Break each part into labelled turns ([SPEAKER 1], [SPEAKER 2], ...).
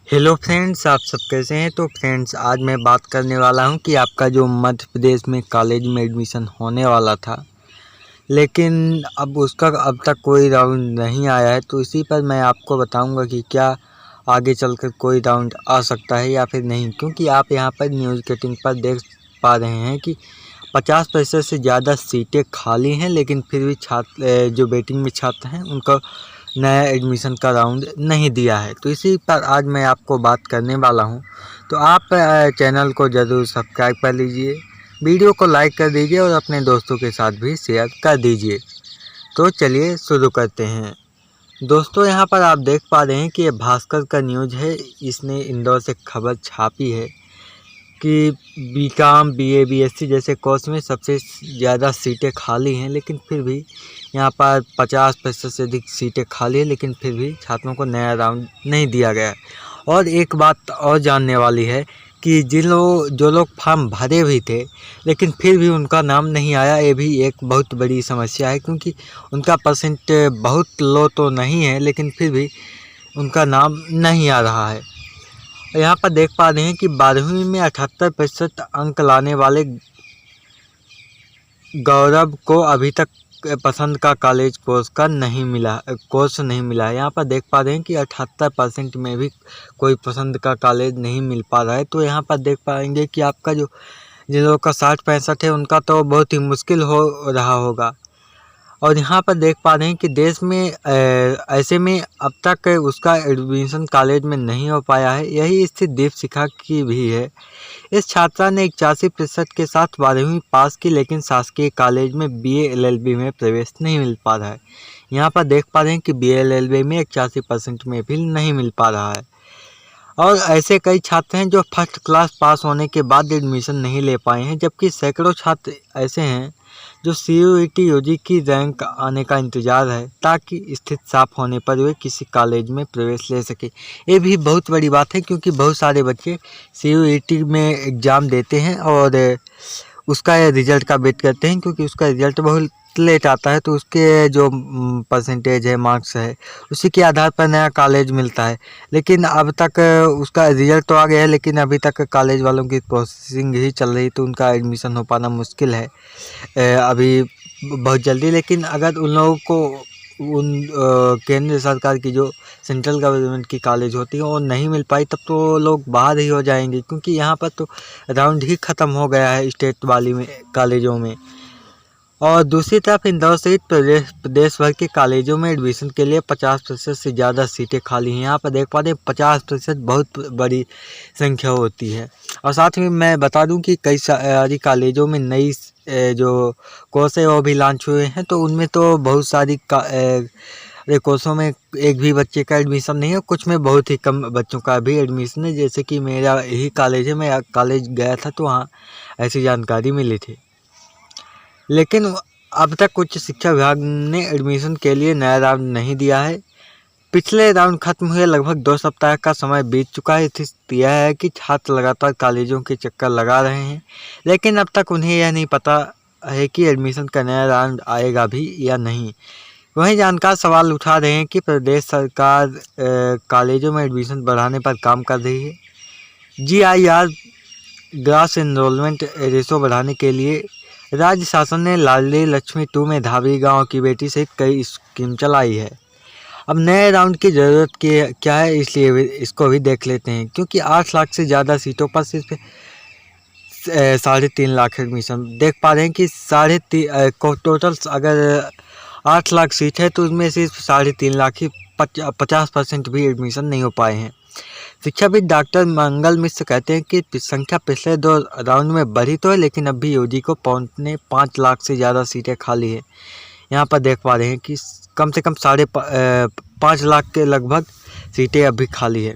[SPEAKER 1] Hello friends, आप सब कैसे हैं। तो फ्रेंड्स, आज मैं बात करने वाला हूं कि आपका जो मध्य प्रदेश में कॉलेज में एडमिशन होने वाला था, लेकिन अब उसका अब तक कोई राउंड नहीं आया है। तो इसी पर मैं आपको बताऊंगा कि क्या आगे चलकर कोई राउंड आ सकता है या फिर नहीं, क्योंकि आप यहां पर न्यूज़ कटिंग पर देख पा रहे हैं कि 50% से ज़्यादा सीटें खाली हैं, लेकिन फिर भी छात्र जो वेटिंग में छात्र हैं उनको नया एडमिशन का राउंड नहीं दिया है। तो इसी पर आज मैं आपको बात करने वाला हूं। तो आप चैनल को ज़रूर सब्सक्राइब कर लीजिए, वीडियो को लाइक कर दीजिए और अपने दोस्तों के साथ भी शेयर कर दीजिए। तो चलिए शुरू करते हैं। दोस्तों, यहाँ पर आप देख पा रहे हैं कि ये भास्कर का न्यूज़ है। इसने इंदौर से खबर छापी है कि बीकॉम, बीए, बीएससी जैसे कोर्स में सबसे ज़्यादा सीटें खाली हैं, लेकिन फिर भी यहाँ पर 50% से अधिक सीटें खाली हैं, लेकिन फिर भी छात्रों को नया राउंड नहीं दिया गया है। और एक बात और जानने वाली है कि जो लोग फॉर्म भरे भी थे, लेकिन फिर भी उनका नाम नहीं आया। ये भी एक बहुत बड़ी समस्या है, क्योंकि उनका परसेंट बहुत लो तो नहीं है, लेकिन फिर भी उनका नाम नहीं आ रहा है। यहाँ पर देख पा रहे हैं कि 12वीं में 78% अंक लाने वाले गौरव को अभी तक पसंद का कॉलेज कोर्स नहीं मिला है। यहाँ पर देख पा रहे हैं कि 78% में भी कोई पसंद का कॉलेज नहीं मिल पा रहा है। तो यहाँ पर देख पाएंगे कि आपका जिन लोगों का 60-65 है, उनका तो बहुत ही मुश्किल हो रहा होगा। और यहाँ पर देख पा रहे हैं कि देश में ऐसे में अब तक उसका एडमिशन कॉलेज में नहीं हो पाया है। यही स्थिति दीपशिखा की भी है। इस छात्रा ने 81% के साथ 12वीं पास की, लेकिन शासकीय कॉलेज में बीए एलएलबी में प्रवेश नहीं मिल पा रहा है। यहाँ पर देख पा रहे हैं कि बीए एलएलबी में 81% में भी नहीं मिल पा रहा है। और ऐसे कई छात्र हैं जो फर्स्ट क्लास पास होने के बाद एडमिशन नहीं ले पाए हैं, जबकि सैकड़ों छात्र ऐसे हैं जो सीयूईटी यूजी की रैंक आने का इंतजार है, ताकि स्थिति साफ होने पर वे किसी कॉलेज में प्रवेश ले सके। ये भी बहुत बड़ी बात है, क्योंकि बहुत सारे बच्चे सीयूईटी में एग्ज़ाम देते हैं और उसका रिज़ल्ट का वेट करते हैं, क्योंकि उसका रिज़ल्ट बहुत लेट आता है। तो उसके जो परसेंटेज है, मार्क्स है, उसी के आधार पर नया कॉलेज मिलता है। लेकिन अब तक उसका रिज़ल्ट तो आ गया है, लेकिन अभी तक कॉलेज वालों की प्रोसेसिंग ही चल रही, तो उनका एडमिशन हो पाना मुश्किल है अभी बहुत जल्दी। लेकिन अगर उन लोगों को केंद्र सरकार की जो सेंट्रल गवर्नमेंट की कॉलेज होती है वो नहीं मिल पाई, तब तो लोग बाहर ही हो जाएंगे, क्योंकि यहाँ पर तो राउंड ही ख़त्म हो गया है स्टेट वाली में कॉलेजों में। और दूसरी तरफ इंदौर सहित प्रदेश भर के कॉलेजों में एडमिशन के लिए 50% से ज़्यादा सीटें खाली हैं। यहाँ पर देख पा रहे हैं 50% बहुत बड़ी संख्या होती है। और साथ में मैं बता दूं कि कई सारी कॉलेजों में नई जो कोर्स है वो भी लॉन्च हुए हैं। तो उनमें तो बहुत सारी कोर्सों में एक भी बच्चे का एडमिशन नहीं है, कुछ में बहुत ही कम बच्चों का भी एडमिशन है। जैसे कि मेरा यही कॉलेज है, मैं कॉलेज गया था तो वहाँ ऐसी जानकारी मिली थी। लेकिन अब तक उच्च शिक्षा विभाग ने एडमिशन के लिए नया राउंड नहीं दिया है। पिछले राउंड खत्म हुए लगभग 2 सप्ताह का समय बीत चुका है। स्थिति यह है कि छात्र लगातार कॉलेजों के चक्कर लगा रहे हैं, लेकिन अब तक उन्हें यह नहीं पता है कि एडमिशन का नया राउंड आएगा भी या नहीं। वहीं जानकार सवाल उठा रहे हैं कि प्रदेश सरकार कॉलेजों में एडमिशन बढ़ाने पर काम कर रही है। GIR ग्रास एनरोलमेंट रेशो बढ़ाने के लिए राज्य शासन ने लाडली लक्ष्मी 2 में धाबी गांव की बेटी सहित कई स्कीम चलाई है। अब नए राउंड की ज़रूरत क्या है, इसलिए इसको भी देख लेते हैं। क्योंकि 8 लाख से ज़्यादा सीटों पर सिर्फ 3.5 लाख एडमिशन देख पा रहे हैं कि टोटल अगर 8 लाख सीट है, तो उसमें सिर्फ 3.5 लाख ही 50% भी एडमिशन नहीं हो पाए हैं। शिक्षाविद डॉक्टर मंगल मिश्र कहते हैं कि संख्या पिछले 2 राउंड में बढ़ी तो है, लेकिन अब भी यूजी को 5.5 लाख से ज़्यादा सीटें खाली है। यहाँ पर देख पा रहे हैं कि कम से कम 5.5 लाख के लगभग सीटें अभी खाली है।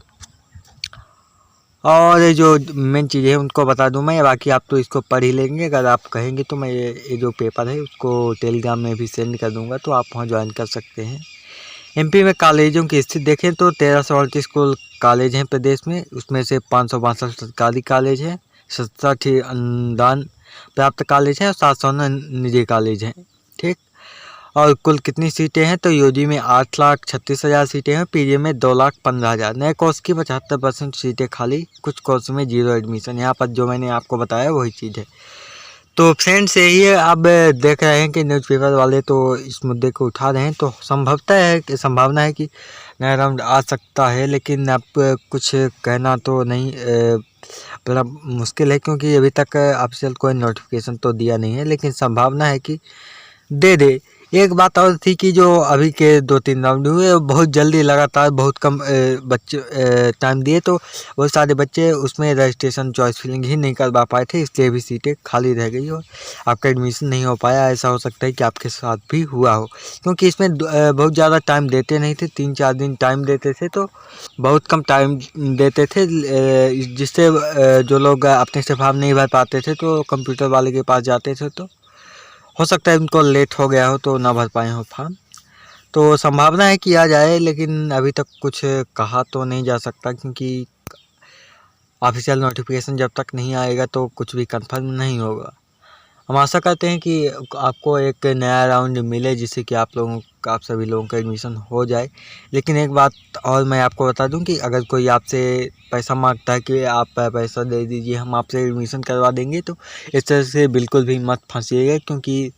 [SPEAKER 1] और जो मेन चीज़ें हैं उनको बता दूं मैं, बाकी आप तो इसको पढ़ ही लेंगे। अगर आप कहेंगे तो मैं ये जो पेपर है उसको टेलीग्राम में भी सेंड कर दूंगा, तो आप वहाँ ज्वाइन कर सकते हैं। MP में कॉलेजों की स्थिति देखें तो 1338 स्कूल कॉलेज हैं प्रदेश में, उसमें से 562 सरकारी कॉलेज हैं, 67 अनुदान प्राप्त कॉलेज हैं और 709 निजी कॉलेज हैं। ठीक। और कुल कितनी सीटें हैं, तो यूजी में 8,36,000 सीटें हैं, पीजी में 2,15,000। नए कोर्स की 75% सीटें खाली, कुछ कोर्स में 0 एडमिशन। यहाँ पर जो मैंने आपको बताया वही चीज़ है। तो फ्रेंड्स यही है, अब देख रहे हैं कि न्यूज़पेपर वाले तो इस मुद्दे को उठा रहे हैं, तो संभावना है कि नया राउंड आ सकता है, लेकिन अब कुछ कहना तो नहीं बड़ा मुश्किल है, क्योंकि अभी तक ऑफिशियल कोई नोटिफिकेशन तो दिया नहीं है, लेकिन संभावना है कि दे दे। एक बात और थी कि जो अभी के 2-3 राउंड हुए बहुत जल्दी, लगातार बहुत कम बच्चे टाइम दिए, तो बहुत सारे बच्चे उसमें रजिस्ट्रेशन चॉइस फिलिंग ही नहीं करवा पाए थे, इसलिए भी सीटें खाली रह गई और आपका एडमिशन नहीं हो पाया। ऐसा हो सकता है कि आपके साथ भी हुआ हो, क्योंकि इसमें बहुत ज़्यादा टाइम देते नहीं थे, 3-4 दिन टाइम देते थे, तो बहुत कम टाइम देते थे, जिससे जो लोग अपने से फॉर्म नहीं भर पाते थे तो कंप्यूटर वाले के पास जाते थे, तो हो सकता है उनको लेट हो गया हो तो ना भर पाए हो फॉर्म। तो संभावना है कि आ जाए, लेकिन अभी तक कुछ कहा तो नहीं जा सकता, क्योंकि ऑफिशियल नोटिफिकेशन जब तक नहीं आएगा तो कुछ भी कंफर्म नहीं होगा। हम आशा करते हैं कि आपको एक नया राउंड मिले, जिससे कि आप सभी लोगों का एडमिशन हो जाए। लेकिन एक बात और मैं आपको बता दूं कि अगर कोई आपसे पैसा मांगता है कि आप पैसा दे दीजिए, हम आपसे एडमिशन करवा देंगे, तो इस तरह से बिल्कुल भी मत फंसिएगा, क्योंकि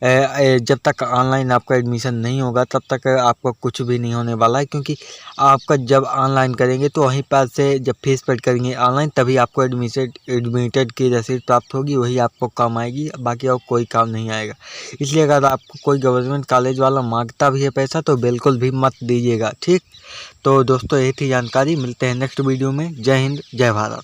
[SPEAKER 1] जब तक ऑनलाइन आपका एडमिशन नहीं होगा तब तक आपको कुछ भी नहीं होने वाला है, क्योंकि आपका जब ऑनलाइन करेंगे तो वहीं पर से जब फीस पेड करेंगे ऑनलाइन, तभी आपको एडमिटेड की रसीद प्राप्त होगी, वही आपको काम आएगी, बाकी और कोई काम नहीं आएगा। इसलिए अगर आपको कोई गवर्नमेंट कॉलेज वाला मांगता भी है पैसा तो बिल्कुल भी मत दीजिएगा, ठीक। तो दोस्तों यही थी जानकारी, मिलते हैं नेक्स्ट वीडियो में। जय हिंद, जय भारत।